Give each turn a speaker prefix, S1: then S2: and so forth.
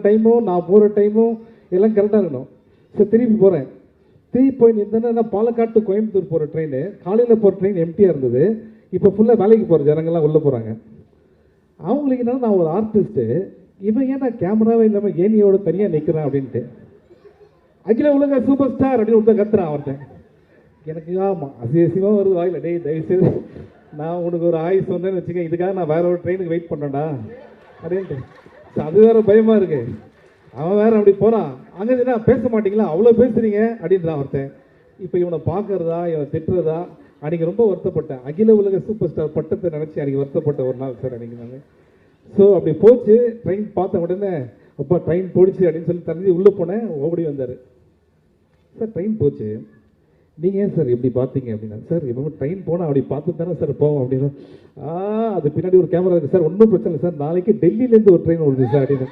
S1: டைமும் நான் போகிற டைமும் எல்லாம் கரெக்டாக இருக்கணும். சரி திருப்பி போகிறேன். திருப்பி போய் நின்றேன்னா நான் பாலக்காடு to கோயம்புத்தூர் போகிற ட்ரெயின், காலையில் போகிற ட்ரெயின் எம்டியாக இருந்தது. இப்போ ஃபுல்லாக வேலைக்கு போகிற ஜனங்கள்லாம் உள்ளே போகிறாங்க. அவங்களுக்கு என்னன்னா நான் ஒரு ஆர்டிஸ்ட்டு, இவன் ஏன் நான் கேமராவே இல்லாமல் ஏனியோட தனியாக நிற்கிறேன் அப்படின்ட்டு. அகில உலக சூப்பர் ஸ்டார் அப்படின்னு ஒருத்தர் கத்துறான் அவர்கிட்ட. எனக்கு ஆமாம் அசியசியமாக வருது வாயில். டேய் தயவுசெய்து நான் உனக்கு ஒரு ஆயுஸ் வந்தேன்னு வச்சுக்கேன், இதுக்காக நான் வேற ஒரு ட்ரெயினுக்கு வெயிட் பண்ணேன்டா அப்படின்ட்டு. அது வேற பயமாக இருக்கு. அவன் வேற அப்படி போகிறான். அங்கே என்ன பேச மாட்டீங்களா, அவ்வளோ பேசுறீங்க அப்படின்றான் ஒருத்தன். இப்போ இவனை பார்க்கறதா இவனை திட்டுறதா, அன்றைக்கி ரொம்ப வருத்தப்பட்டேன். அகில உலக சூப்பர் ஸ்டார் பட்டத்தை நினச்சி அன்றைக்கி வருத்தப்பட்ட ஒரு நாள் சார் அன்றைக்கி நான். ஸோ அப்படி போச்சு. ட்ரெயின் பார்த்த உடனே அப்பா ட்ரெயின் போயிடுச்சு அப்படின்னு சொல்லி தெரிஞ்சு உள்ளே போனேன். ஓடி வந்தார். சார் ட்ரெயின் போச்சு, நீங்கள் ஏன் சார் எப்படி பார்த்தீங்க அப்படின்னா. சார் எப்பவுமே ட்ரெயின் போனால் அப்படி பார்த்து தானே சார் போவோம் அப்படின்னா. அது பின்னாடி ஒரு கேமரா இருக்குது சார், ஒன்றும் பிரச்சனை இல்லை சார், நாளைக்கு டெல்லியிலேருந்து ஒரு ட்ரெயின் வருது சார் அப்படின்னு.